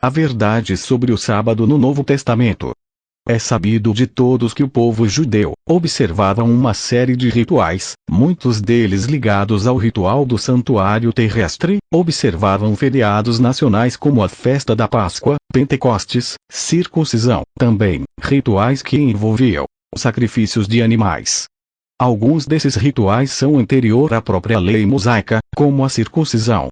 A verdade sobre o sábado no Novo Testamento. É sabido de todos que o povo judeu observava uma série de rituais, muitos deles ligados ao ritual do santuário terrestre, observavam feriados nacionais como a festa da Páscoa, Pentecostes, circuncisão, também, rituais que envolviam sacrifícios de animais. Alguns desses rituais são anterior à própria lei mosaica, como a circuncisão.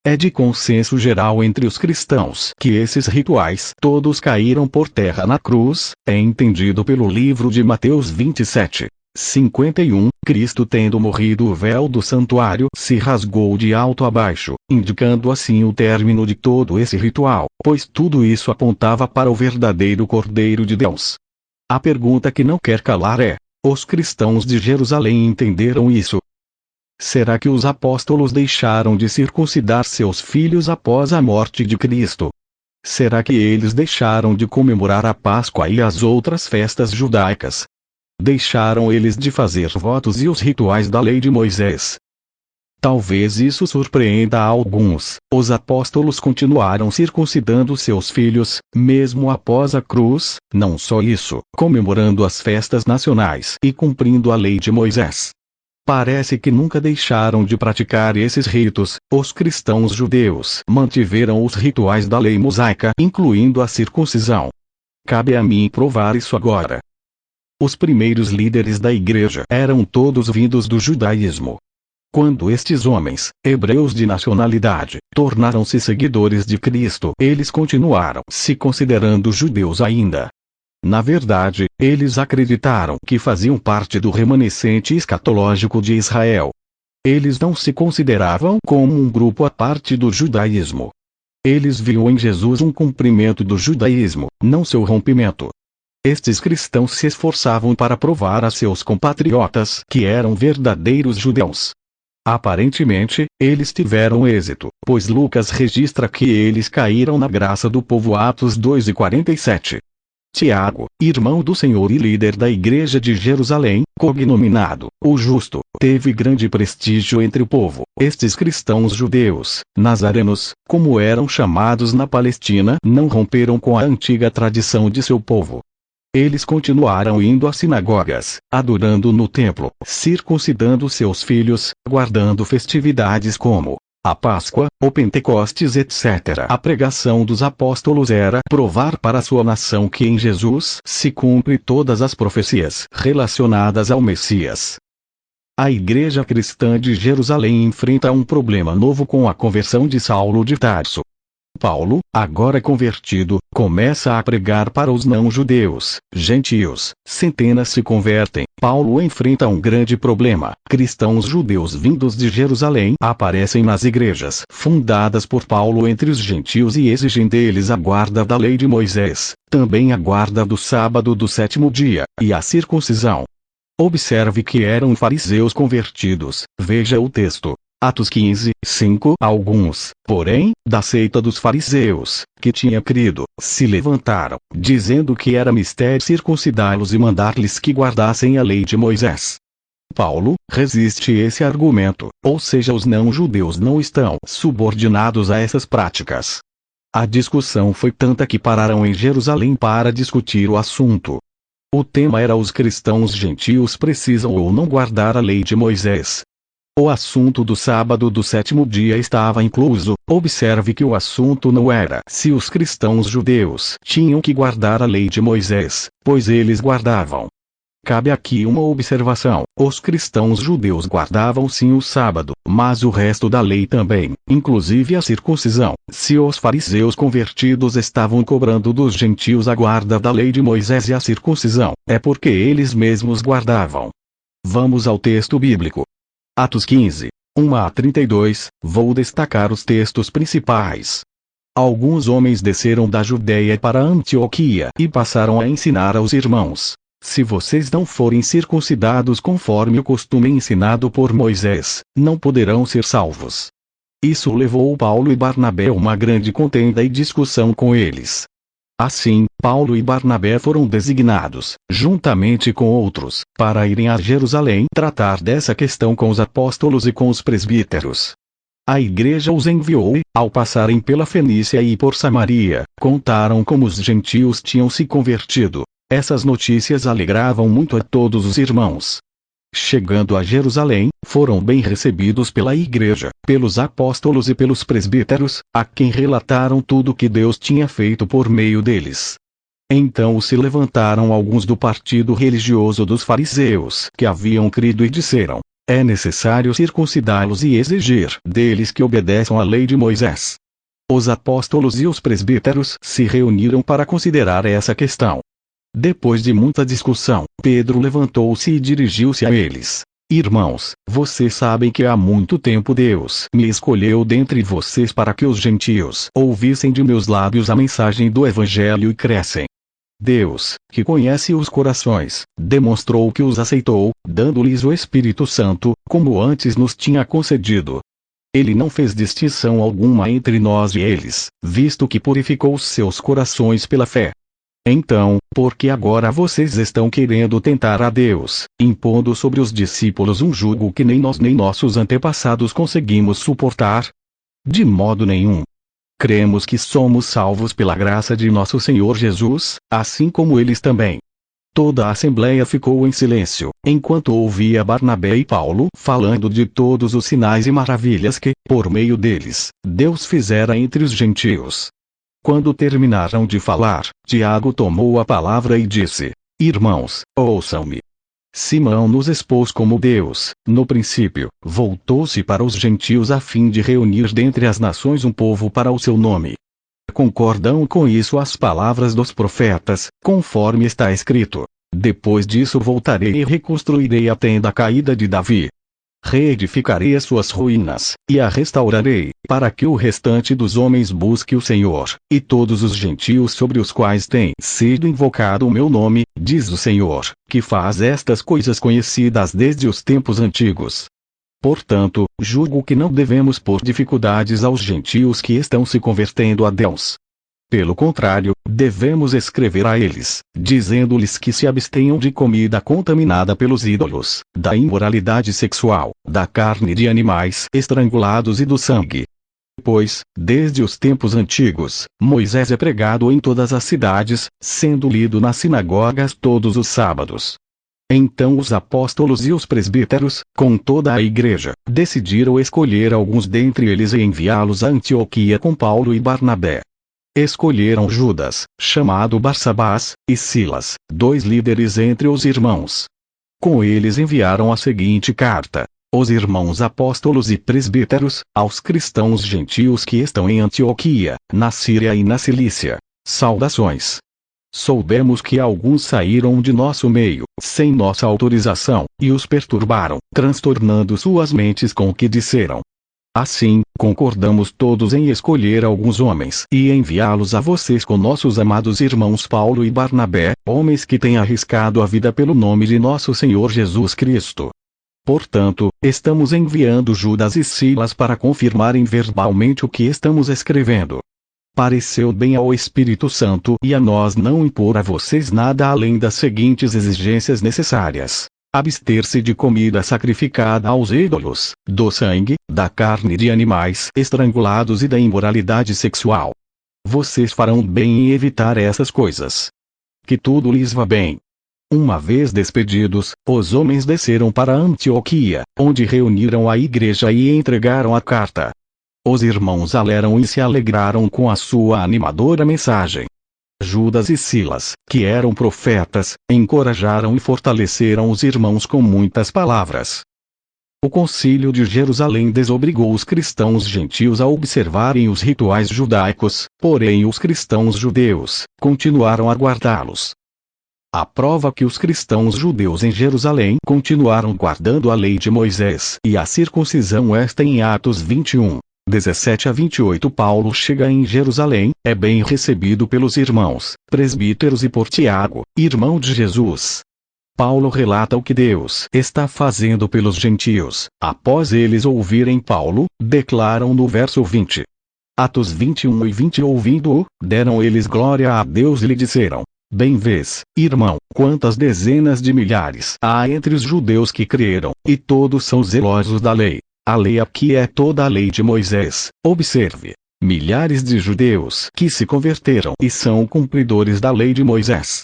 É de consenso geral entre os cristãos que esses rituais todos caíram por terra na cruz, é entendido pelo livro de Mateus 27:51, Cristo tendo morrido o véu do santuário se rasgou de alto a baixo, indicando assim o término de todo esse ritual, pois tudo isso apontava para o verdadeiro Cordeiro de Deus. A pergunta que não quer calar é: os cristãos de Jerusalém entenderam isso? Será que os apóstolos deixaram de circuncidar seus filhos após a morte de Cristo? Será que eles deixaram de comemorar a Páscoa e as outras festas judaicas? Deixaram eles de fazer votos e os rituais da lei de Moisés? Talvez isso surpreenda a alguns. Os apóstolos continuaram circuncidando seus filhos, mesmo após a cruz, não só isso, comemorando as festas nacionais e cumprindo a lei de Moisés. Parece que nunca deixaram de praticar esses ritos. Os cristãos judeus mantiveram os rituais da lei mosaica, incluindo a circuncisão. Cabe a mim provar isso agora. Os primeiros líderes da igreja eram todos vindos do judaísmo. Quando estes homens, hebreus de nacionalidade, tornaram-se seguidores de Cristo, eles continuaram se considerando judeus ainda. Na verdade, eles acreditaram que faziam parte do remanescente escatológico de Israel. Eles não se consideravam como um grupo à parte do judaísmo. Eles viam em Jesus um cumprimento do judaísmo, não seu rompimento. Estes cristãos se esforçavam para provar a seus compatriotas que eram verdadeiros judeus. Aparentemente, eles tiveram êxito, pois Lucas registra que eles caíram na graça do povo. Atos 2:47. Tiago, irmão do Senhor e líder da igreja de Jerusalém, cognominado o Justo, teve grande prestígio entre o povo. Estes cristãos judeus, nazarenos, como eram chamados na Palestina, não romperam com a antiga tradição de seu povo. Eles continuaram indo às sinagogas, adorando no templo, circuncidando seus filhos, guardando festividades como a Páscoa, o Pentecostes, etc. A pregação dos apóstolos era provar para a sua nação que em Jesus se cumpre todas as profecias relacionadas ao Messias. A igreja cristã de Jerusalém enfrenta um problema novo com a conversão de Saulo de Tarso. Paulo, agora convertido, começa a pregar para os não-judeus, gentios. Centenas se convertem. Paulo enfrenta um grande problema. Cristãos judeus vindos de Jerusalém aparecem nas igrejas fundadas por Paulo entre os gentios e exigem deles a guarda da lei de Moisés, também a guarda do sábado do sétimo dia, e a circuncisão. Observe que eram fariseus convertidos. Veja o texto. Atos 15:5. Alguns, porém, da seita dos fariseus, que tinha crido, se levantaram, dizendo que era mister circuncidá-los e mandar-lhes que guardassem a lei de Moisés. Paulo resiste esse argumento, ou seja, os não-judeus não estão subordinados a essas práticas. A discussão foi tanta que pararam em Jerusalém para discutir o assunto. O tema era: os cristãos gentios precisam ou não guardar a lei de Moisés. O assunto do sábado do sétimo dia estava incluso. Observe que o assunto não era se os cristãos judeus tinham que guardar a lei de Moisés, pois eles guardavam. Cabe aqui uma observação: os cristãos judeus guardavam sim o sábado, mas o resto da lei também, inclusive a circuncisão. Se os fariseus convertidos estavam cobrando dos gentios a guarda da lei de Moisés e a circuncisão, é porque eles mesmos guardavam. Vamos ao texto bíblico. Atos 15:1-32, vou destacar os textos principais. Alguns homens desceram da Judéia para Antioquia e passaram a ensinar aos irmãos: se vocês não forem circuncidados conforme o costume ensinado por Moisés, não poderão ser salvos. Isso levou Paulo e Barnabé a uma grande contenda e discussão com eles. Assim, Paulo e Barnabé foram designados, juntamente com outros, para irem a Jerusalém tratar dessa questão com os apóstolos e com os presbíteros. A igreja os enviou e, ao passarem pela Fenícia e por Samaria, contaram como os gentios tinham se convertido. Essas notícias alegravam muito a todos os irmãos. Chegando a Jerusalém, foram bem recebidos pela igreja, pelos apóstolos e pelos presbíteros, a quem relataram tudo o que Deus tinha feito por meio deles. Então se levantaram alguns do partido religioso dos fariseus que haviam crido e disseram: é necessário circuncidá-los e exigir deles que obedeçam à lei de Moisés. Os apóstolos e os presbíteros se reuniram para considerar essa questão. Depois de muita discussão, Pedro levantou-se e dirigiu-se a eles: irmãos, vocês sabem que há muito tempo Deus me escolheu dentre vocês para que os gentios ouvissem de meus lábios a mensagem do Evangelho e crescem. Deus, que conhece os corações, demonstrou que os aceitou, dando-lhes o Espírito Santo, como antes nos tinha concedido. Ele não fez distinção alguma entre nós e eles, visto que purificou os seus corações pela fé. Então, por que agora vocês estão querendo tentar a Deus, impondo sobre os discípulos um jugo que nem nós nem nossos antepassados conseguimos suportar? De modo nenhum. Cremos que somos salvos pela graça de nosso Senhor Jesus, assim como eles também. Toda a assembleia ficou em silêncio, enquanto ouvia Barnabé e Paulo falando de todos os sinais e maravilhas que, por meio deles, Deus fizera entre os gentios. Quando terminaram de falar, Tiago tomou a palavra e disse: irmãos, ouçam-me. Simão nos expôs como Deus, no princípio, voltou-se para os gentios a fim de reunir dentre as nações um povo para o seu nome. Concordam com isso as palavras dos profetas, conforme está escrito: depois disso voltarei e reconstruirei a tenda caída de Davi. Reedificarei as suas ruínas, e a restaurarei, para que o restante dos homens busque o Senhor, e todos os gentios sobre os quais tem sido invocado o meu nome, diz o Senhor, que faz estas coisas conhecidas desde os tempos antigos. Portanto, julgo que não devemos pôr dificuldades aos gentios que estão se convertendo a Deus. Pelo contrário, devemos escrever a eles, dizendo-lhes que se abstenham de comida contaminada pelos ídolos, da imoralidade sexual, da carne de animais estrangulados e do sangue. Pois, desde os tempos antigos, Moisés é pregado em todas as cidades, sendo lido nas sinagogas todos os sábados. Então os apóstolos e os presbíteros, com toda a igreja, decidiram escolher alguns dentre eles e enviá-los a Antioquia com Paulo e Barnabé. Escolheram Judas, chamado Barsabás, e Silas, 2 líderes entre os irmãos. Com eles enviaram a seguinte carta: os irmãos apóstolos e presbíteros, aos cristãos gentios que estão em Antioquia, na Síria e na Cilícia. Saudações. Soubemos que alguns saíram de nosso meio, sem nossa autorização, e os perturbaram, transtornando suas mentes com o que disseram. Assim, concordamos todos em escolher alguns homens e enviá-los a vocês com nossos amados irmãos Paulo e Barnabé, homens que têm arriscado a vida pelo nome de nosso Senhor Jesus Cristo. Portanto, estamos enviando Judas e Silas para confirmarem verbalmente o que estamos escrevendo. Pareceu bem ao Espírito Santo e a nós não impor a vocês nada além das seguintes exigências necessárias: abster-se de comida sacrificada aos ídolos, do sangue, da carne de animais estrangulados e da imoralidade sexual. Vocês farão bem em evitar essas coisas. Que tudo lhes vá bem. Uma vez despedidos, os homens desceram para Antioquia, onde reuniram a igreja e entregaram a carta. Os irmãos a leram e se alegraram com a sua animadora mensagem. Judas e Silas, que eram profetas, encorajaram e fortaleceram os irmãos com muitas palavras. O Concílio de Jerusalém desobrigou os cristãos gentios a observarem os rituais judaicos, porém os cristãos judeus continuaram a guardá-los. A prova que os cristãos judeus em Jerusalém continuaram guardando a lei de Moisés e a circuncisão está em Atos 21. 17 a 28. Paulo chega em Jerusalém, é bem recebido pelos irmãos, presbíteros e por Tiago, irmão de Jesus. Paulo relata o que Deus está fazendo pelos gentios. Após eles ouvirem Paulo, declaram no verso 20. Atos 21 e 20. Ouvindo-o, deram eles glória a Deus e lhe disseram: bem vês, irmão, quantas dezenas de milhares há entre os judeus que creram, e todos são zelosos da lei. A lei aqui é toda a lei de Moisés. Observe. Milhares de judeus que se converteram e são cumpridores da lei de Moisés.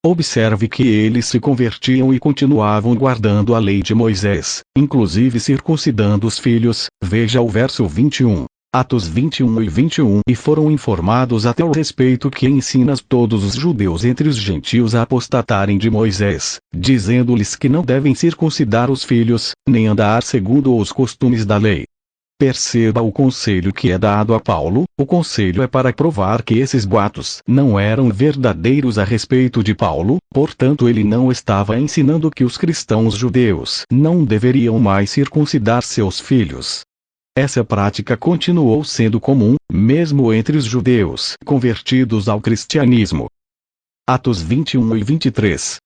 Observe que eles se convertiam e continuavam guardando a lei de Moisés, inclusive circuncidando os filhos. Veja o verso 21. Atos 21 e 21. E foram informados a teu respeito que ensinas todos os judeus entre os gentios a apostatarem de Moisés, dizendo-lhes que não devem circuncidar os filhos, nem andar segundo os costumes da lei. Perceba o conselho que é dado a Paulo. O conselho é para provar que esses boatos não eram verdadeiros a respeito de Paulo, portanto ele não estava ensinando que os cristãos judeus não deveriam mais circuncidar seus filhos. Essa prática continuou sendo comum, mesmo entre os judeus convertidos ao cristianismo. Atos 21 e 23.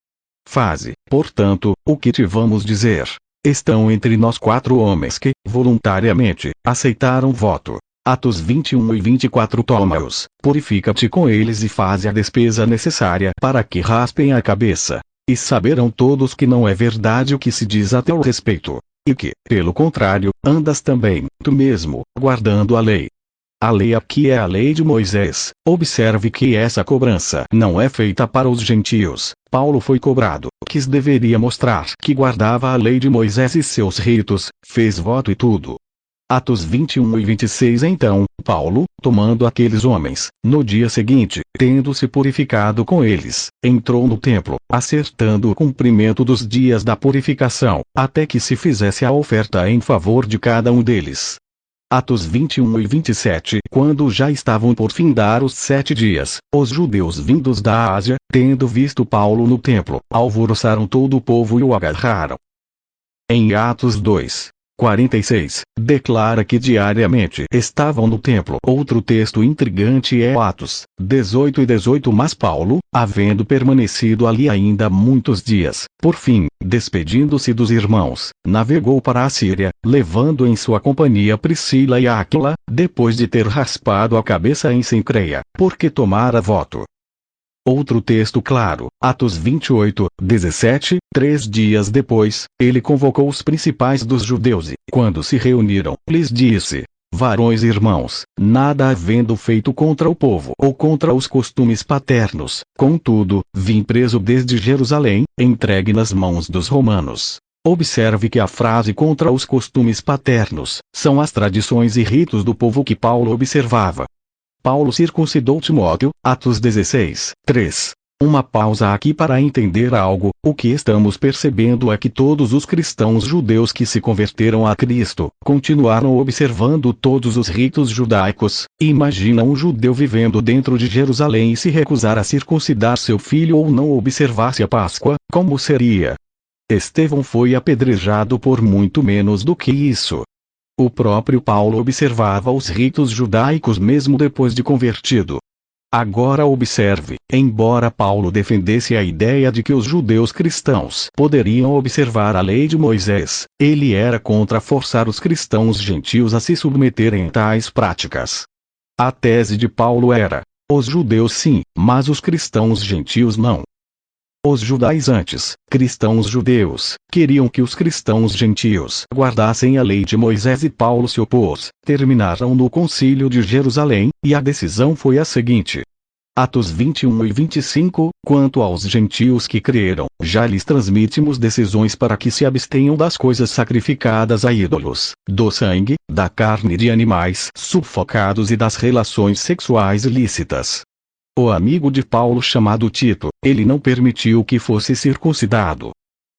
Faze, portanto, o que te vamos dizer. Estão entre nós 4 homens que, voluntariamente, aceitaram o voto. Atos 21 e 24. Toma-os, purifica-te com eles e faze a despesa necessária para que raspem a cabeça. E saberão todos que não é verdade o que se diz a teu respeito. E que, pelo contrário, andas também, tu mesmo, guardando a lei. A lei aqui é a lei de Moisés. Observe que essa cobrança não é feita para os gentios. Paulo foi cobrado, quis deveria mostrar que guardava a lei de Moisés e seus ritos, fez voto e tudo. Atos 21 e 26. Então, Paulo, tomando aqueles homens, no dia seguinte, tendo se purificado com eles, entrou no templo, acertando o cumprimento dos dias da purificação, até que se fizesse a oferta em favor de cada um deles. Atos 21 e 27. Quando já estavam por findar os 7 dias, os judeus vindos da Ásia, tendo visto Paulo no templo, alvoroçaram todo o povo e o agarraram. Em Atos 2. 46, declara que diariamente estavam no templo. Outro texto intrigante é Atos 18 e 18. Mas Paulo, havendo permanecido ali ainda muitos dias, por fim, despedindo-se dos irmãos, navegou para a Síria, levando em sua companhia Priscila e Áquila, depois de ter raspado a cabeça em Cencreia, porque tomara voto. Outro texto claro, Atos 28, 17, 3 dias depois, ele convocou os principais dos judeus e, quando se reuniram, lhes disse: varões irmãos, nada havendo feito contra o povo ou contra os costumes paternos, contudo, vim preso desde Jerusalém, entregue nas mãos dos romanos. Observe que a frase contra os costumes paternos, são as tradições e ritos do povo que Paulo observava. Paulo circuncidou Timóteo, Atos 16, 3. Uma pausa aqui para entender algo. O que estamos percebendo é que todos os cristãos judeus que se converteram a Cristo, continuaram observando todos os ritos judaicos. Imagina um judeu vivendo dentro de Jerusalém e se recusar a circuncidar seu filho ou não observasse a Páscoa, como seria? Estevão foi apedrejado por muito menos do que isso. O próprio Paulo observava os ritos judaicos mesmo depois de convertido. Agora observe, embora Paulo defendesse a ideia de que os judeus cristãos poderiam observar a lei de Moisés, ele era contra forçar os cristãos gentios a se submeterem a tais práticas. A tese de Paulo era: os judeus sim, mas os cristãos gentios não. Os judaizantes, cristãos judeus, queriam que os cristãos gentios guardassem a lei de Moisés e Paulo se opôs. Terminaram no Concílio de Jerusalém, e a decisão foi a seguinte. Atos 21 e 25, quanto aos gentios que creram, já lhes transmitimos decisões para que se abstenham das coisas sacrificadas a ídolos, do sangue, da carne de animais sufocados e das relações sexuais ilícitas. O amigo de Paulo chamado Tito, ele não permitiu que fosse circuncidado.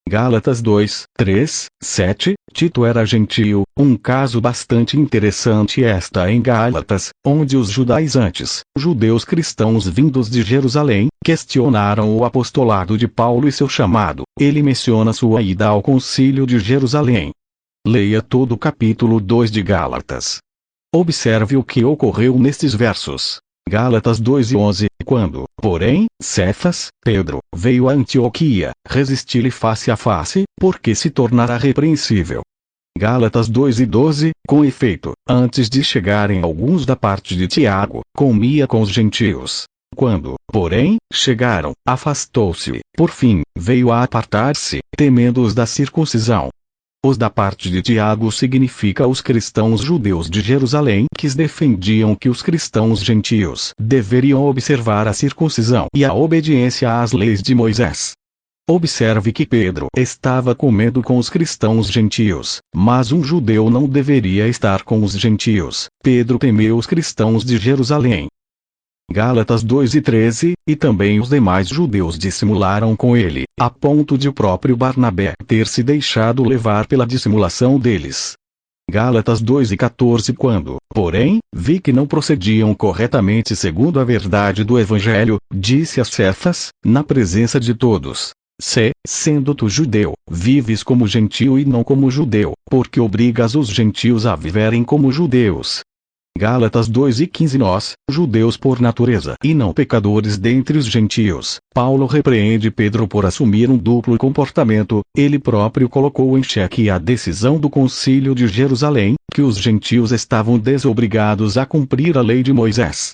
Gálatas 2, 3, 7, Tito era gentio, um caso bastante interessante está em Gálatas, onde os judaizantes, judeus cristãos vindos de Jerusalém, questionaram o apostolado de Paulo e seu chamado. Ele menciona sua ida ao concílio de Jerusalém. Leia todo o capítulo 2 de Gálatas. Observe o que ocorreu nestes versos. Gálatas 2 e 11, quando, porém, Cefas, Pedro, veio a Antioquia, resisti-lhe face a face, porque se tornara repreensível. Gálatas 2 e 12, com efeito, antes de chegarem alguns da parte de Tiago, comia com os gentios. Quando, porém, chegaram, afastou-se, por fim, veio a apartar-se, temendo os da circuncisão. Os da parte de Tiago significa os cristãos judeus de Jerusalém que defendiam que os cristãos gentios deveriam observar a circuncisão e a obediência às leis de Moisés. Observe que Pedro estava comendo com os cristãos gentios, mas um judeu não deveria estar com os gentios. Pedro temeu os cristãos de Jerusalém. Gálatas 2:13, e também os demais judeus dissimularam com ele, a ponto de o próprio Barnabé ter se deixado levar pela dissimulação deles. Gálatas 2:14 Quando, porém, vi que não procediam corretamente segundo a verdade do Evangelho, disse a Cefas, na presença de todos: Se, sendo tu judeu, vives como gentio e não como judeu, porque obrigas os gentios a viverem como judeus. Gálatas 2:15 Nós, judeus por natureza e não pecadores dentre os gentios, Paulo repreende Pedro por assumir um duplo comportamento. Ele próprio colocou em xeque a decisão do Concílio de Jerusalém, que os gentios estavam desobrigados a cumprir a lei de Moisés.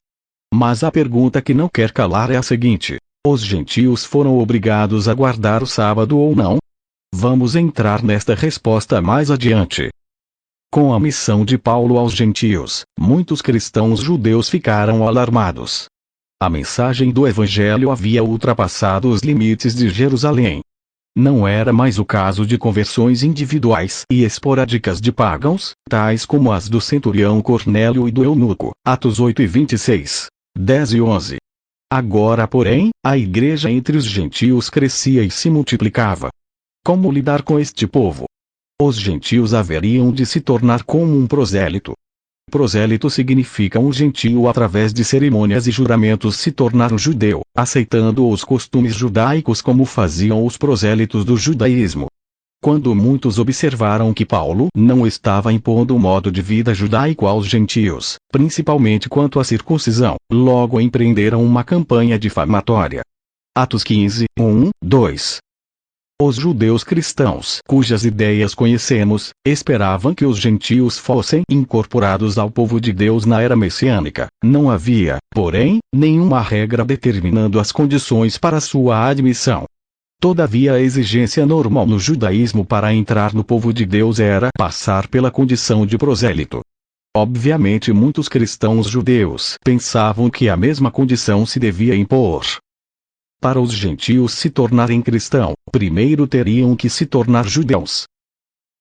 Mas a pergunta que não quer calar é a seguinte: os gentios foram obrigados a guardar o sábado ou não? Vamos entrar nesta resposta mais adiante. Com a missão de Paulo aos gentios, muitos cristãos judeus ficaram alarmados. A mensagem do Evangelho havia ultrapassado os limites de Jerusalém. Não era mais o caso de conversões individuais e esporádicas de pagãos, tais como as do centurião Cornélio e do eunuco, Atos 8:26, 10 e 11. Agora, porém, a igreja entre os gentios crescia e se multiplicava. Como lidar com este povo? Os gentios haveriam de se tornar como um prosélito. Prosélito significa um gentio através de cerimônias e juramentos se tornar um judeu, aceitando os costumes judaicos como faziam os prosélitos do judaísmo. Quando muitos observaram que Paulo não estava impondo um modo de vida judaico aos gentios, principalmente quanto à circuncisão, logo empreenderam uma campanha difamatória. Atos 15, 1, 2. Os judeus cristãos, cujas ideias conhecemos, esperavam que os gentios fossem incorporados ao povo de Deus na era messiânica. Não havia, porém, nenhuma regra determinando as condições para sua admissão. Todavia, a exigência normal no judaísmo para entrar no povo de Deus era passar pela condição de prosélito. Obviamente, muitos cristãos judeus pensavam que a mesma condição se devia impor. Para os gentios se tornarem cristãos, primeiro teriam que se tornar judeus.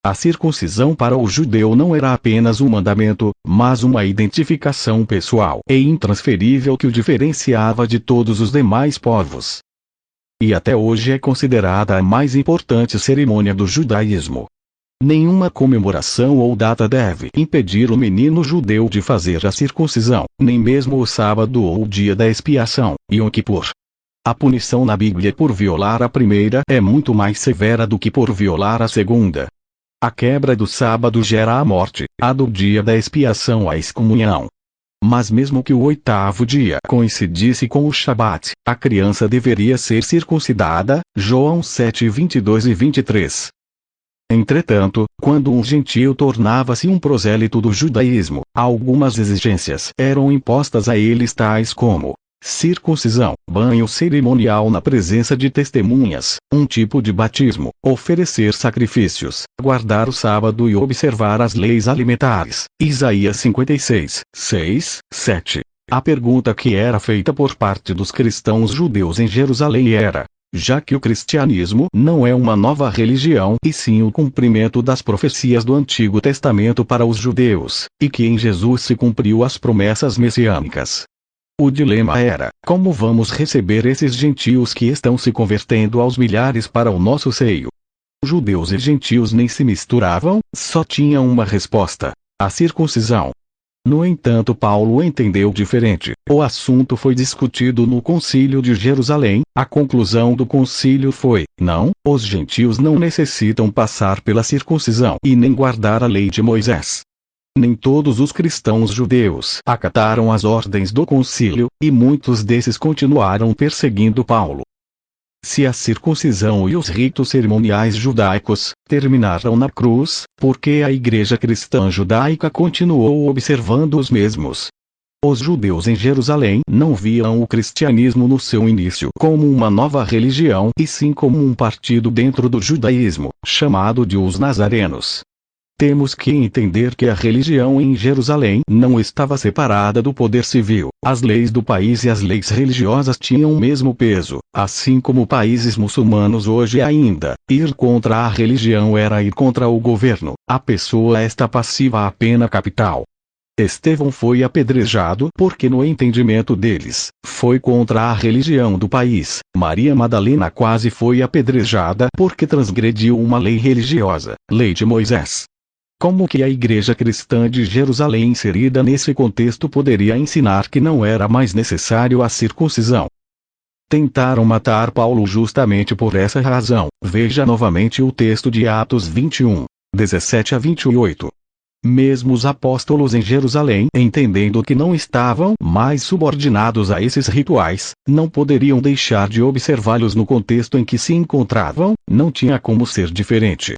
A circuncisão para o judeu não era apenas um mandamento, mas uma identificação pessoal e intransferível que o diferenciava de todos os demais povos. E até hoje é considerada a mais importante cerimônia do judaísmo. Nenhuma comemoração ou data deve impedir o menino judeu de fazer a circuncisão, nem mesmo o sábado ou o dia da expiação, Yom Kippur. A punição na Bíblia por violar a primeira é muito mais severa do que por violar a segunda. A quebra do sábado gera a morte, a do dia da expiação a excomunhão. Mas mesmo que o 8º dia coincidisse com o Shabat, a criança deveria ser circuncidada, João 7:22 e 23. Entretanto, quando um gentio tornava-se um prosélito do judaísmo, algumas exigências eram impostas a eles, tais como circuncisão, banho cerimonial na presença de testemunhas, um tipo de batismo, oferecer sacrifícios, guardar o sábado e observar as leis alimentares. Isaías 56, 6, 7. A pergunta que era feita por parte dos cristãos judeus em Jerusalém era: já que o cristianismo não é uma nova religião e sim o cumprimento das profecias do Antigo Testamento para os judeus, e que em Jesus se cumpriu as promessas messiânicas. O dilema era: como vamos receber esses gentios que estão se convertendo aos milhares para o nosso seio? Judeus e gentios nem se misturavam, só tinham uma resposta: a circuncisão. No entanto, Paulo entendeu diferente. O assunto foi discutido no Concílio de Jerusalém. A conclusão do concílio foi: não, os gentios não necessitam passar pela circuncisão e nem guardar a lei de Moisés. Nem todos os cristãos judeus acataram as ordens do concílio, e muitos desses continuaram perseguindo Paulo. Se a circuncisão e os ritos cerimoniais judaicos terminaram na cruz, por que a igreja cristã judaica continuou observando os mesmos? Os judeus em Jerusalém não viam o cristianismo no seu início como uma nova religião e sim como um partido dentro do judaísmo, chamado de os nazarenos. Temos que entender que a religião em Jerusalém não estava separada do poder civil. As leis do país e as leis religiosas tinham o mesmo peso, assim como países muçulmanos hoje ainda. Ir contra a religião era ir contra o governo. A pessoa está passiva à pena capital. Estevão foi apedrejado porque no entendimento deles, foi contra a religião do país. Maria Madalena quase foi apedrejada porque transgrediu uma lei religiosa, lei de Moisés. Como que a igreja cristã de Jerusalém inserida nesse contexto poderia ensinar que não era mais necessário a circuncisão? Tentaram matar Paulo justamente por essa razão. Veja novamente o texto de Atos 21, 17 a 28. Mesmo os apóstolos em Jerusalém, entendendo que não estavam mais subordinados a esses rituais, não poderiam deixar de observá-los no contexto em que se encontravam, não tinha como ser diferente.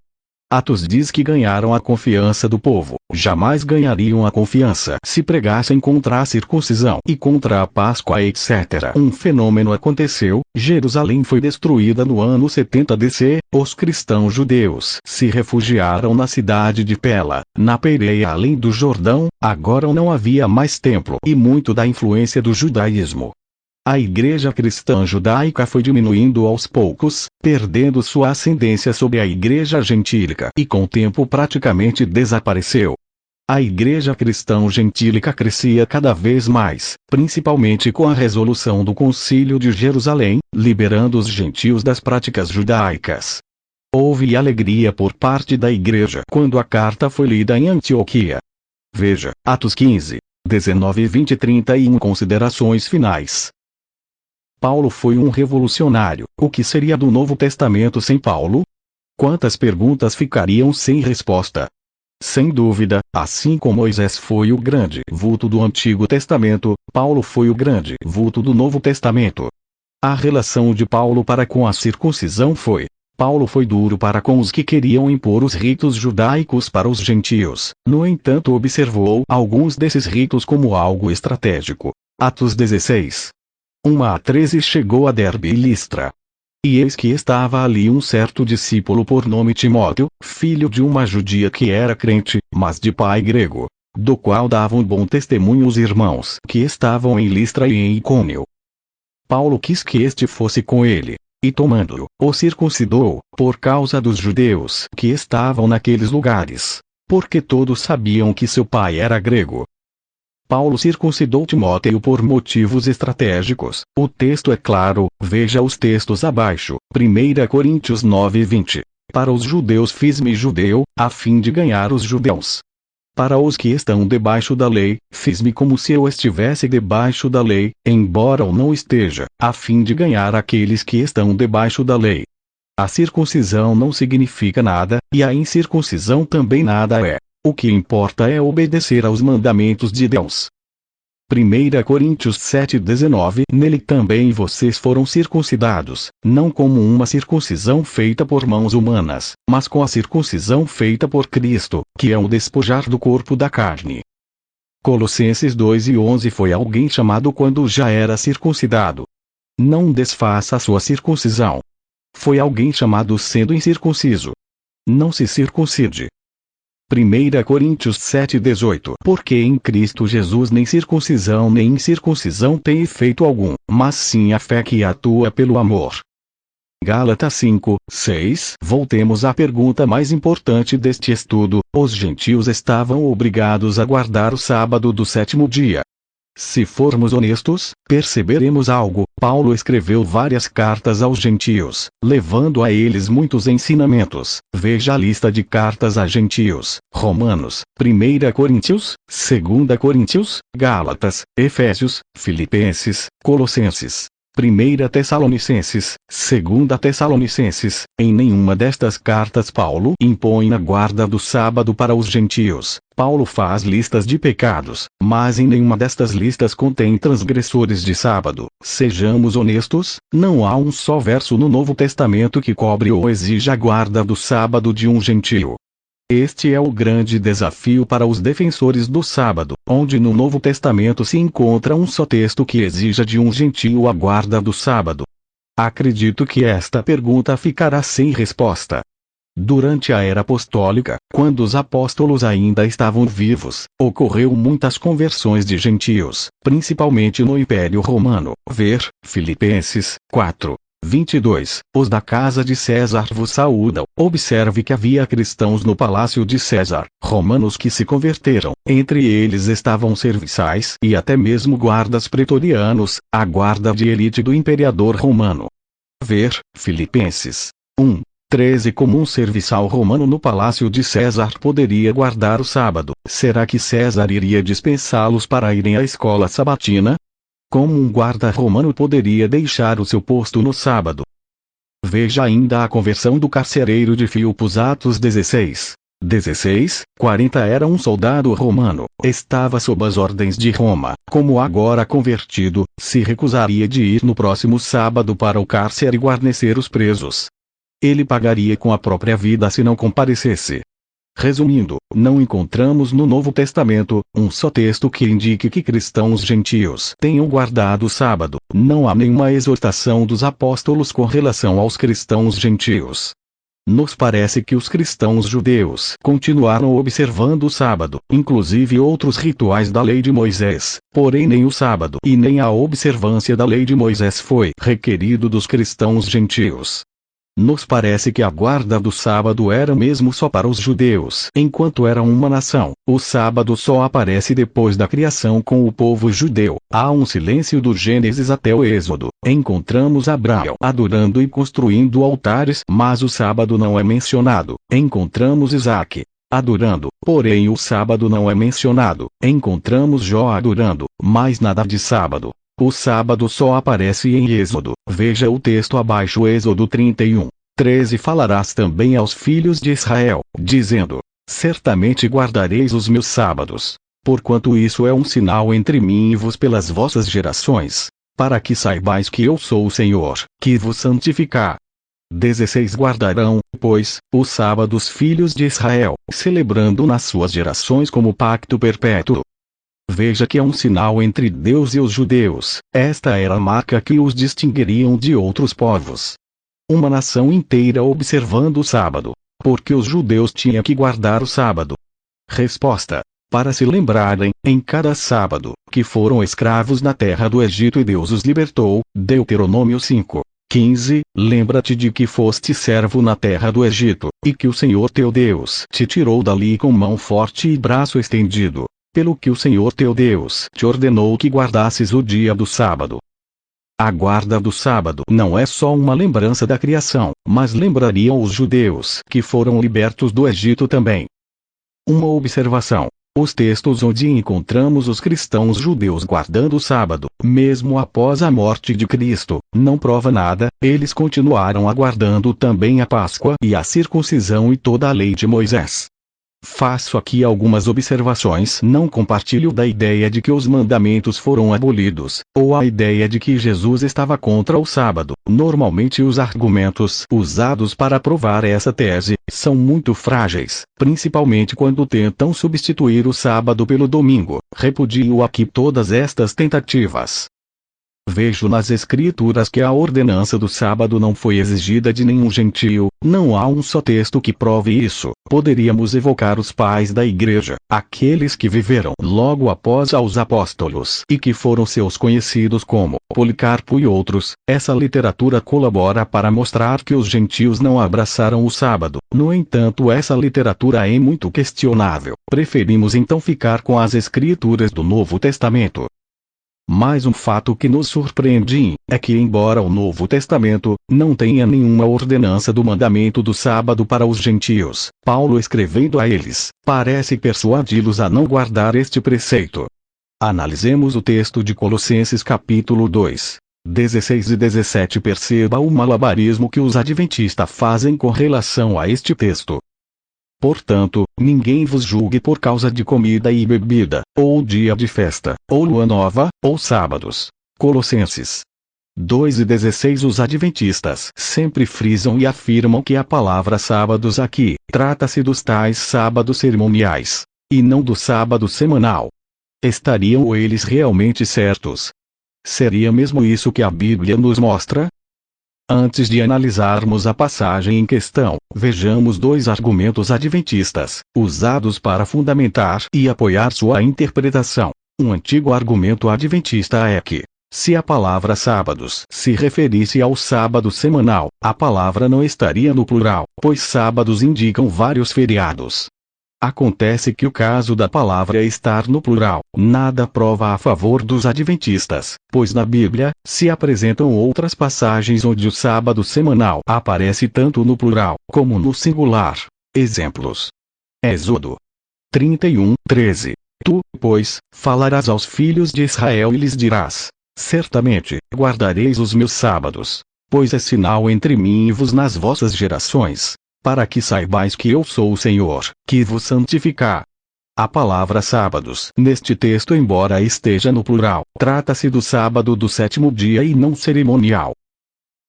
Atos diz que ganharam a confiança do povo, jamais ganhariam a confiança se pregassem contra a circuncisão e contra a Páscoa etc. Um fenômeno aconteceu, Jerusalém foi destruída no ano 70 DC, os cristãos judeus se refugiaram na cidade de Pela, na Pérea além do Jordão, agora não havia mais templo e muito da influência do judaísmo. A igreja cristã judaica foi diminuindo aos poucos, perdendo sua ascendência sobre a igreja gentílica e com o tempo praticamente desapareceu. A igreja cristã gentílica crescia cada vez mais, principalmente com a resolução do Concílio de Jerusalém, liberando os gentios das práticas judaicas. Houve alegria por parte da igreja quando a carta foi lida em Antioquia. Veja, Atos 15, 19, 20 e 31 considerações finais. Paulo foi um revolucionário. O que seria do Novo Testamento sem Paulo? Quantas perguntas ficariam sem resposta? Sem dúvida, assim como Moisés foi o grande vulto do Antigo Testamento, Paulo foi o grande vulto do Novo Testamento. A relação de Paulo para com a circuncisão foi: Paulo foi duro para com os que queriam impor os ritos judaicos para os gentios, no entanto observou alguns desses ritos como algo estratégico. Atos 16. 1 a 13 chegou a Derbe e Listra. E eis que estava ali um certo discípulo por nome Timóteo, filho de uma judia que era crente, mas de pai grego, do qual davam bom testemunho os irmãos que estavam em Listra e em Icônio. Paulo quis que este fosse com ele, e tomando-o, o circuncidou, por causa dos judeus que estavam naqueles lugares, porque todos sabiam que seu pai era grego. Paulo circuncidou Timóteo por motivos estratégicos. O texto é claro, veja os textos abaixo. 1 Coríntios 9:20. Para os judeus fiz-me judeu, a fim de ganhar os judeus. Para os que estão debaixo da lei, fiz-me como se eu estivesse debaixo da lei, embora eu não esteja, a fim de ganhar aqueles que estão debaixo da lei. A circuncisão não significa nada, e a incircuncisão também nada é. O que importa é obedecer aos mandamentos de Deus. 1 Coríntios 7:19. Nele também vocês foram circuncidados, não como uma circuncisão feita por mãos humanas, mas com a circuncisão feita por Cristo, que é o despojar do corpo da carne. Colossenses 2:11. Foi alguém chamado quando já era circuncidado. Não desfaça a sua circuncisão. Foi alguém chamado sendo incircunciso. Não se circuncide. 1 Coríntios 7:18. Porque em Cristo Jesus nem circuncisão nem incircuncisão tem efeito algum, mas sim a fé que atua pelo amor. Gálatas 5:6. Voltemos à pergunta mais importante deste estudo: os gentios estavam obrigados a guardar o sábado do sétimo dia. Se formos honestos, perceberemos algo. Paulo escreveu várias cartas aos gentios, levando a eles muitos ensinamentos. Veja a lista de cartas a gentios: Romanos, 1 Coríntios, 2 Coríntios, Gálatas, Efésios, Filipenses, Colossenses, 1 Tessalonicenses, 2 Tessalonicenses. Em nenhuma destas cartas Paulo impõe a guarda do sábado para os gentios. Paulo faz listas de pecados, mas em nenhuma destas listas contém transgressores de sábado. Sejamos honestos, não há um só verso no Novo Testamento que cobre ou exija a guarda do sábado de um gentio. Este é o grande desafio para os defensores do sábado, onde no Novo Testamento se encontra um só texto que exija de um gentio a guarda do sábado. Acredito que esta pergunta ficará sem resposta. Durante a era apostólica, quando os apóstolos ainda estavam vivos, ocorreu muitas conversões de gentios, principalmente no Império Romano. Ver Filipenses 4:22. Os da casa de César vos saúdam. Observe que havia cristãos no palácio de César, romanos que se converteram. Entre eles estavam serviçais e até mesmo guardas pretorianos, a guarda de elite do imperador romano. Ver Filipenses 1:13. Como um serviçal romano no palácio de César poderia guardar o sábado, será que César iria dispensá-los para irem à escola sabatina? Como um guarda romano poderia deixar o seu posto no sábado? Veja ainda a conversão do carcereiro de Filpos, Atos 16:40. Era um soldado romano, estava sob as ordens de Roma. Como agora convertido, se recusaria de ir no próximo sábado para o cárcere guarnecer os presos. Ele pagaria com a própria vida se não comparecesse. Resumindo, não encontramos no Novo Testamento um só texto que indique que cristãos gentios tenham guardado o sábado. Não há nenhuma exortação dos apóstolos com relação aos cristãos gentios. Nos parece que os cristãos judeus continuaram observando o sábado, inclusive outros rituais da lei de Moisés, porém nem o sábado e nem a observância da lei de Moisés foi requerido dos cristãos gentios. Nos parece que a guarda do sábado era mesmo só para os judeus. Enquanto eram uma nação, o sábado só aparece depois da criação com o povo judeu. Há um silêncio do Gênesis até o Êxodo. Encontramos Abraão adorando e construindo altares, mas o sábado não é mencionado. Encontramos Isaque adorando, porém o sábado não é mencionado. Encontramos Jó adorando, mas nada de sábado. O sábado só aparece em Êxodo. Veja o texto abaixo. Êxodo 31:13. Falarás também aos filhos de Israel, dizendo: certamente guardareis os meus sábados, porquanto isso é um sinal entre mim e vos pelas vossas gerações, para que saibais que eu sou o Senhor, que vos santificar. 16. Guardarão, pois, o sábado os filhos de Israel, celebrando nas suas gerações como pacto perpétuo. Veja que é um sinal entre Deus e os judeus. Esta era a marca que os distinguiriam de outros povos. Uma nação inteira observando o sábado. Porque os judeus tinham que guardar o sábado? Resposta: para se lembrarem, em cada sábado, que foram escravos na terra do Egito e Deus os libertou. Deuteronômio 5:15. Lembra-te de que foste servo na terra do Egito, e que o Senhor teu Deus te tirou dali com mão forte e braço estendido. Pelo que o Senhor teu Deus te ordenou que guardasses o dia do sábado. A guarda do sábado não é só uma lembrança da criação, mas lembrariam os judeus que foram libertos do Egito também. Uma observação: os textos onde encontramos os cristãos judeus guardando o sábado, mesmo após a morte de Cristo, não prova nada. Eles continuaram aguardando também a Páscoa e a circuncisão e toda a lei de Moisés. Faço aqui algumas observações. Não compartilho da ideia de que os mandamentos foram abolidos, ou a ideia de que Jesus estava contra o sábado. Normalmente os argumentos usados para provar essa tese são muito frágeis, principalmente quando tentam substituir o sábado pelo domingo. Repudio aqui todas estas tentativas. Vejo nas Escrituras que a ordenança do sábado não foi exigida de nenhum gentio. Não há um só texto que prove isso. Poderíamos evocar os pais da igreja, aqueles que viveram logo após aos apóstolos e que foram seus conhecidos como Policarpo e outros. Essa literatura colabora para mostrar que os gentios não abraçaram o sábado. No entanto, essa literatura é muito questionável. Preferimos então ficar com as Escrituras do Novo Testamento. Mais um fato que nos surpreende é que, embora o Novo Testamento não tenha nenhuma ordenança do mandamento do sábado para os gentios, Paulo, escrevendo a eles, parece persuadi-los a não guardar este preceito. Analisemos o texto de Colossenses capítulo 2, 16 e 17. Perceba o malabarismo que os adventistas fazem com relação a este texto. Portanto, ninguém vos julgue por causa de comida e bebida, ou dia de festa, ou lua nova, ou sábados. Colossenses 2:16 Os adventistas sempre frisam e afirmam que a palavra sábados aqui trata-se dos tais sábados cerimoniais, e não do sábado semanal. Estariam eles realmente certos? Seria mesmo isso que a Bíblia nos mostra? Antes de analisarmos a passagem em questão, vejamos dois argumentos adventistas, usados para fundamentar e apoiar sua interpretação. Um antigo argumento adventista é que, se a palavra sábados se referisse ao sábado semanal, a palavra não estaria no plural, pois sábados indicam vários feriados. Acontece que o caso da palavra estar no plural, nada prova a favor dos adventistas, pois na Bíblia, se apresentam outras passagens onde o sábado semanal aparece tanto no plural, como no singular. Exemplos. Êxodo 31:13. Tu, pois, falarás aos filhos de Israel e lhes dirás: certamente, guardareis os meus sábados, pois é sinal entre mim e vos nas vossas gerações, para que saibais que eu sou o Senhor, que vos santificar. A palavra sábados, neste texto, embora esteja no plural, trata-se do sábado do sétimo dia e não cerimonial.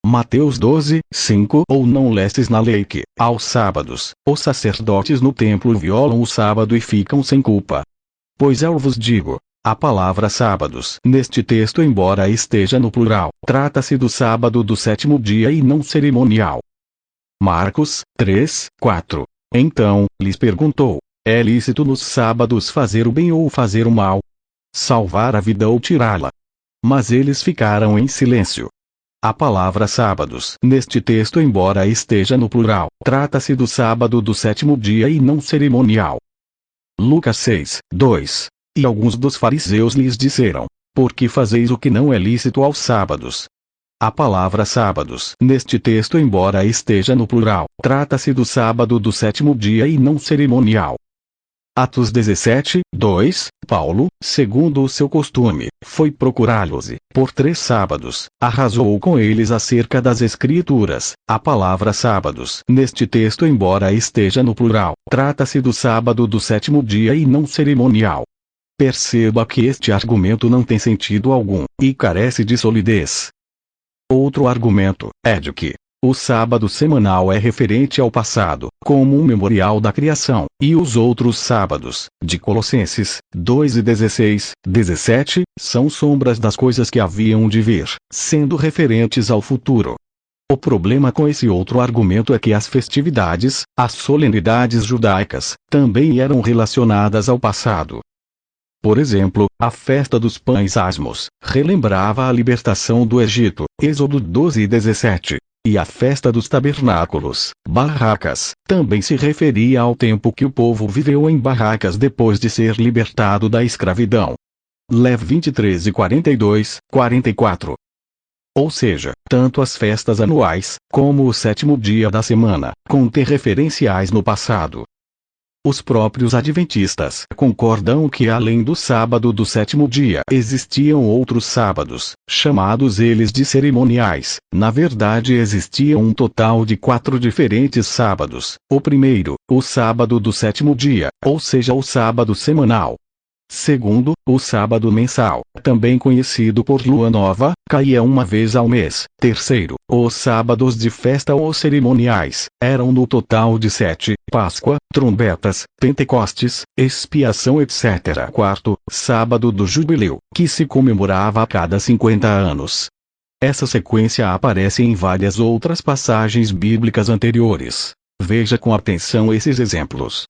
Mateus 12:5 Ou não lestes na lei que, aos sábados, os sacerdotes no templo violam o sábado e ficam sem culpa? Pois eu vos digo, a palavra sábados, neste texto, embora esteja no plural, trata-se do sábado do sétimo dia e não cerimonial. Marcos 3:4. Então, lhes perguntou: é lícito nos sábados fazer o bem ou fazer o mal? Salvar a vida ou tirá-la? Mas eles ficaram em silêncio. A palavra sábados, neste texto, embora esteja no plural, trata-se do sábado do sétimo dia e não cerimonial. Lucas 6:2. E alguns dos fariseus lhes disseram: por que fazeis o que não é lícito aos sábados? A palavra sábados, neste texto, embora esteja no plural, trata-se do sábado do sétimo dia e não cerimonial. Atos 17:2, Paulo, segundo o seu costume, foi procurá-los e, por 3 sábados, arrasou com eles acerca das Escrituras. A palavra sábados, neste texto, embora esteja no plural, trata-se do sábado do sétimo dia e não cerimonial. Perceba que este argumento não tem sentido algum, e carece de solidez. Outro argumento é de que o sábado semanal é referente ao passado, como um memorial da criação, e os outros sábados, de Colossenses 2:16, 17, são sombras das coisas que haviam de vir, sendo referentes ao futuro. O problema com esse outro argumento é que as festividades, as solenidades judaicas, também eram relacionadas ao passado. Por exemplo, a festa dos pães asmos relembrava a libertação do Egito, Êxodo 12:17. E a festa dos tabernáculos, barracas, também se referia ao tempo que o povo viveu em barracas depois de ser libertado da escravidão. Lev 23:42, 44. Ou seja, tanto as festas anuais, como o sétimo dia da semana, contêm referenciais no passado. Os próprios adventistas concordam que além do sábado do sétimo dia existiam outros sábados, chamados eles de cerimoniais. Na verdade existia um total de 4 diferentes sábados. O primeiro, o sábado do sétimo dia, ou seja o sábado semanal. Segundo, o sábado mensal, também conhecido por lua nova, caía uma vez ao mês. Terceiro, os sábados de festa ou cerimoniais, eram no total de 7, Páscoa, trombetas, Pentecostes, expiação etc. Quarto, sábado do jubileu, que se comemorava a cada 50 anos. Essa sequência aparece em várias outras passagens bíblicas anteriores. Veja com atenção esses exemplos.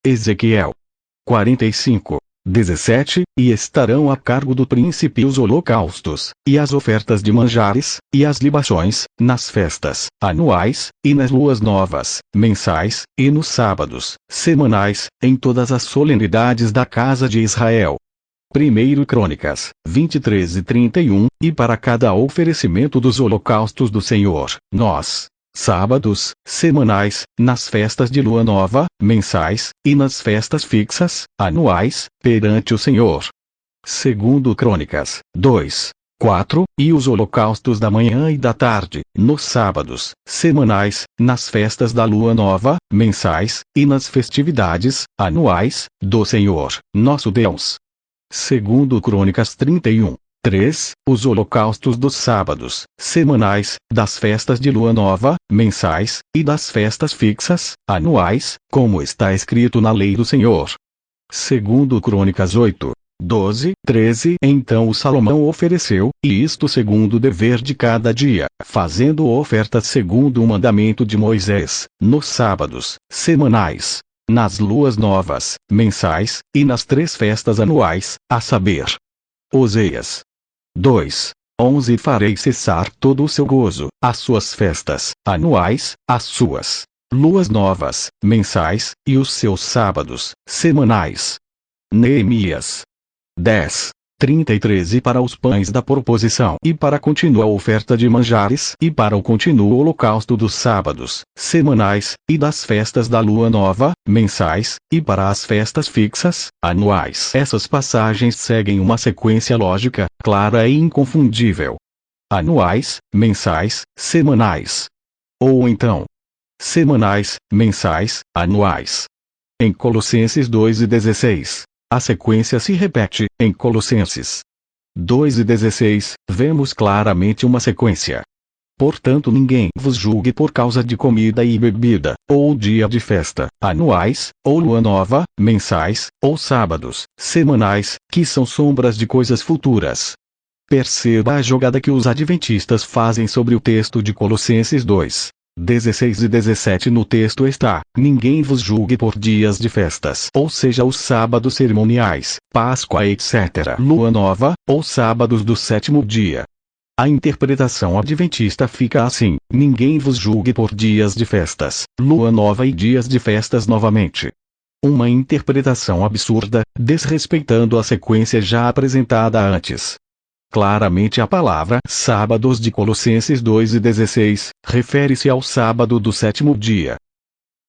Ezequiel 45:17, e estarão a cargo do príncipe os holocaustos, e as ofertas de manjares, e as libações, nas festas anuais, e nas luas novas, mensais, e nos sábados semanais, em todas as solenidades da casa de Israel. 1 Crônicas 23:31, e para cada oferecimento dos holocaustos do Senhor, nós, sábados, semanais, nas festas de lua nova, mensais, e nas festas fixas, anuais, perante o Senhor. 2 Crônicas 2:4, e os holocaustos da manhã e da tarde, nos sábados, semanais, nas festas da lua nova, mensais, e nas festividades, anuais, do Senhor, nosso Deus. 2 Crônicas 31:3 3. Os holocaustos dos sábados, semanais, das festas de lua nova, mensais, e das festas fixas, anuais, como está escrito na lei do Senhor. Segundo Crônicas 8. 12, 13. Então o Salomão ofereceu, e isto segundo o dever de cada dia, fazendo ofertas segundo o mandamento de Moisés, nos sábados, semanais, nas luas novas, mensais, e nas 3 festas anuais, a saber. Oseias 2. 11. Farei cessar todo o seu gozo, as suas festas, anuais, as suas luas novas, mensais, e os seus sábados, semanais. Neemias 10. 33. E para os pães da proposição, e para a contínua oferta de manjares, e para o contínuo holocausto dos sábados, semanais, e das festas da lua nova, mensais, e para as festas fixas, anuais. Essas passagens seguem uma sequência lógica, clara e inconfundível. Anuais, mensais, semanais. Ou então, semanais, mensais, anuais. Em Colossenses 2:16. A sequência se repete, em Colossenses 2:16, vemos claramente uma sequência. Portanto ninguém vos julgue por causa de comida e bebida, ou dia de festa, anuais, ou lua nova, mensais, ou sábados, semanais, que são sombras de coisas futuras. Perceba a jogada que os adventistas fazem sobre o texto de Colossenses 2. 16 e 17 no texto está, ninguém vos julgue por dias de festas, ou seja os sábados cerimoniais, Páscoa etc. Lua nova, ou sábados do 7º dia. A interpretação adventista fica assim, ninguém vos julgue por dias de festas, lua nova e dias de festas novamente. Uma interpretação absurda, desrespeitando a sequência já apresentada antes. Claramente a palavra sábados de Colossenses 2:16 refere-se ao sábado do 7º dia.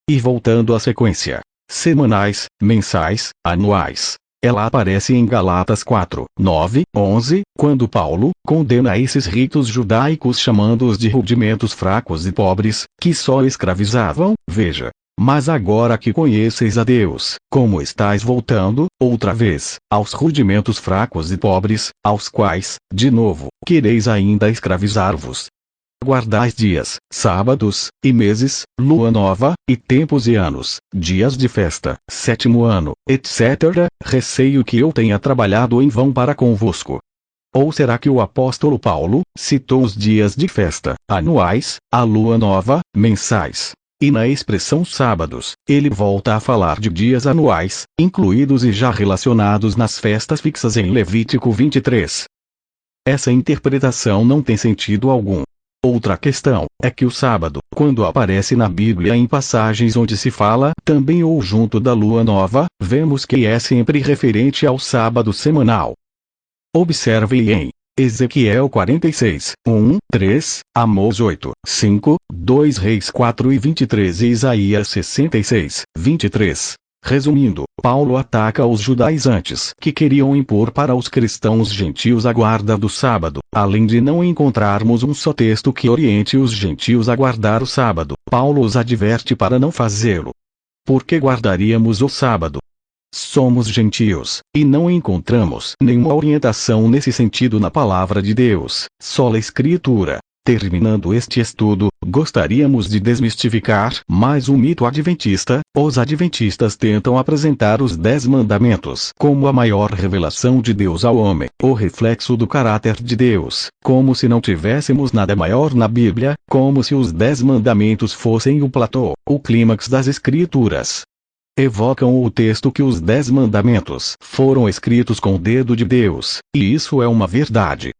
E voltando à sequência, semanais, mensais, anuais, ela aparece em Galatas 4, 9, 11, quando Paulo condena esses ritos judaicos chamando-os de rudimentos fracos e pobres, que só escravizavam, veja. Mas agora que conheceis a Deus, como estáis voltando, outra vez, aos rudimentos fracos e pobres, aos quais, de novo, quereis ainda escravizar-vos. Guardais dias, sábados, e meses, lua nova, e tempos e anos, dias de festa, 7º ano, etc. Receio que eu tenha trabalhado em vão para convosco. Ou será que o apóstolo Paulo citou os dias de festa, anuais, a lua nova, mensais? E na expressão sábados, ele volta a falar de dias anuais, incluídos e já relacionados nas festas fixas em Levítico 23. Essa interpretação não tem sentido algum. Outra questão é que o sábado, quando aparece na Bíblia em passagens onde se fala também ou junto da lua nova, vemos que é sempre referente ao sábado semanal. Observe em Ezequiel 46, 1, 3, Amós 8, 5, 2 Reis 4 e 23 e Isaías 66, 23. Resumindo, Paulo ataca os judaizantes que queriam impor para os cristãos gentios a guarda do sábado. Além de não encontrarmos um só texto que oriente os gentios a guardar o sábado, Paulo os adverte para não fazê-lo. Por que guardaríamos o sábado? Somos gentios, e não encontramos nenhuma orientação nesse sentido na palavra de Deus, só a Escritura. Terminando este estudo, gostaríamos de desmistificar mais um mito adventista. Os adventistas tentam apresentar os 10 mandamentos como a maior revelação de Deus ao homem, o reflexo do caráter de Deus, como se não tivéssemos nada maior na Bíblia, como se os 10 mandamentos fossem o platô, o clímax das Escrituras. Evocam o texto que os 10 mandamentos foram escritos com o dedo de Deus, e isso é uma verdade.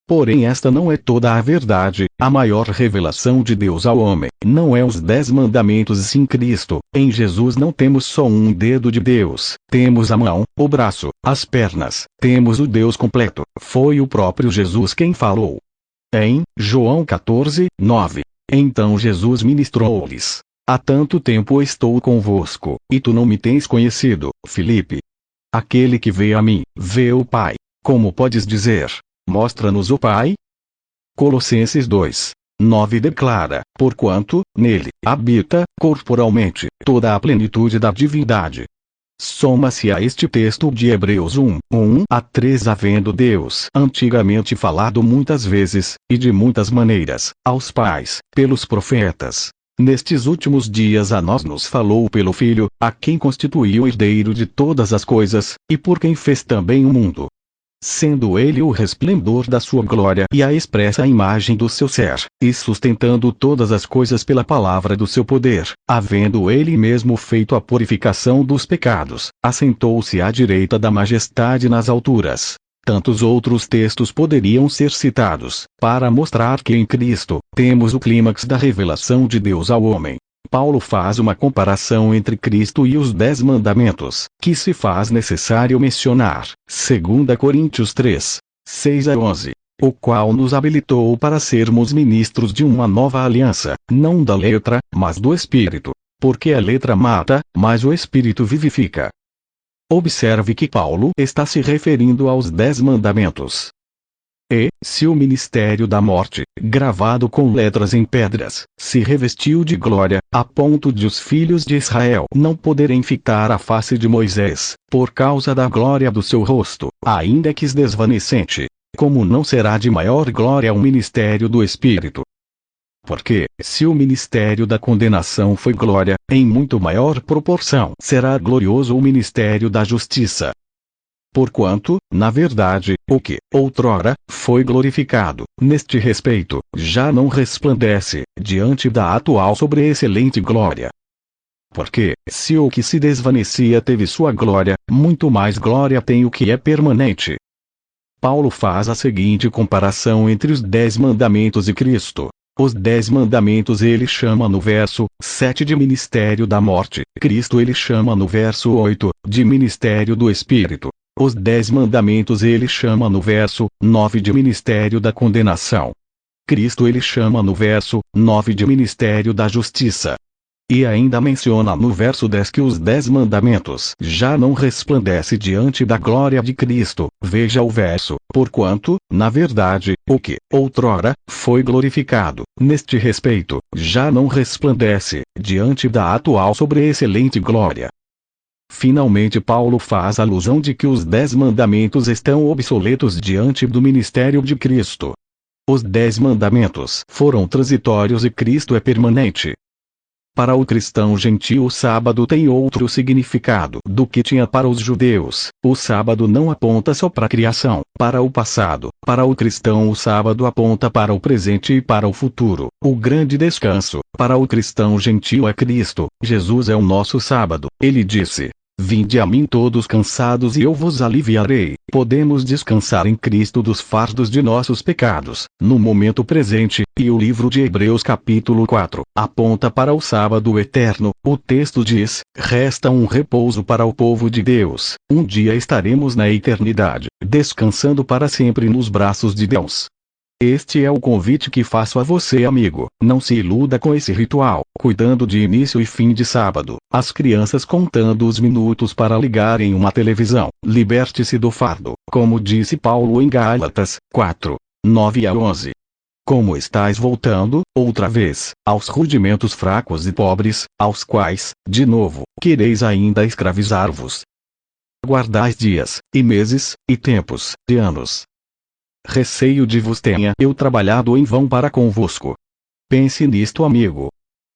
Porém esta não é toda a verdade. A maior revelação de Deus ao homem não é os 10 mandamentos e sim Cristo. Em Jesus não temos só um dedo de Deus, temos a mão, o braço, as pernas, temos o Deus completo. Foi o próprio Jesus quem falou. Em João 14, 9. Então Jesus ministrou-lhes: há tanto tempo estou convosco, e tu não me tens conhecido, Filipe. Aquele que vê a mim, vê o Pai. Como podes dizer: mostra-nos o Pai? Colossenses 2, 9 declara: porquanto, nele, habita, corporalmente, toda a plenitude da divindade. Soma-se a este texto de Hebreus 1:1 a 3, havendo Deus antigamente falado muitas vezes, e de muitas maneiras, aos pais, pelos profetas. Nestes últimos dias a nós nos falou pelo Filho, a quem constituiu herdeiro de todas as coisas, e por quem fez também o mundo. Sendo ele o resplendor da sua glória e a expressa imagem do seu ser, e sustentando todas as coisas pela palavra do seu poder, havendo ele mesmo feito a purificação dos pecados, assentou-se à direita da majestade nas alturas. Tantos outros textos poderiam ser citados, para mostrar que em Cristo, temos o clímax da revelação de Deus ao homem. Paulo faz uma comparação entre Cristo e os 10 mandamentos, que se faz necessário mencionar, 2 Coríntios 3:6-11, o qual nos habilitou para sermos ministros de uma nova aliança, não da letra, mas do Espírito. Porque a letra mata, mas o Espírito vivifica. Observe que Paulo está se referindo aos 10 mandamentos. E, se o ministério da morte, gravado com letras em pedras, se revestiu de glória, a ponto de os filhos de Israel não poderem fitar à face de Moisés, por causa da glória do seu rosto, ainda que desvanecente, como não será de maior glória o ministério do Espírito? Porque, se o ministério da condenação foi glória, em muito maior proporção será glorioso o ministério da justiça. Porquanto, na verdade, o que, outrora, foi glorificado, neste respeito, já não resplandece, diante da atual sobreexcelente glória. Porque, se o que se desvanecia teve sua glória, muito mais glória tem o que é permanente. Paulo faz a seguinte comparação entre os 10 mandamentos e Cristo. Os 10 mandamentos ele chama no verso 7 de ministério da morte, Cristo ele chama no verso 8, de ministério do Espírito. Os 10 mandamentos ele chama no verso 9 de ministério da condenação. Cristo ele chama no verso 9 de ministério da justiça. E ainda menciona no verso 10 que os 10 mandamentos já não resplandece diante da glória de Cristo. Veja o verso, porquanto, na verdade, o que, outrora, foi glorificado, neste respeito, já não resplandece, diante da atual sobreexcelente glória. Finalmente Paulo faz alusão de que os 10 mandamentos estão obsoletos diante do ministério de Cristo. Os 10 mandamentos foram transitórios e Cristo é permanente. Para o cristão gentio o sábado tem outro significado do que tinha para os judeus. O sábado não aponta só para a criação, para o passado. Para o cristão o sábado aponta para o presente e para o futuro. O grande descanso, para o cristão gentio é Cristo. Jesus é o nosso sábado. Ele disse: "Vinde a mim todos cansados e eu vos aliviarei." Podemos descansar em Cristo dos fardos de nossos pecados, no momento presente, e o livro de Hebreus capítulo 4, aponta para o sábado eterno. O texto diz: "Resta um repouso para o povo de Deus." Um dia estaremos na eternidade, descansando para sempre nos braços de Deus. Este é o convite que faço a você, amigo. Não se iluda com esse ritual, cuidando de início e fim de sábado, as crianças contando os minutos para ligarem uma televisão. Liberte-se do fardo, como disse Paulo em Gálatas 4:9-11. Como estáis voltando, outra vez, aos rudimentos fracos e pobres, aos quais, de novo, quereis ainda escravizar-vos. Guardais dias, e meses, e tempos, e anos. Receio de vos tenha eu trabalhado em vão para convosco. Pense nisto, amigo,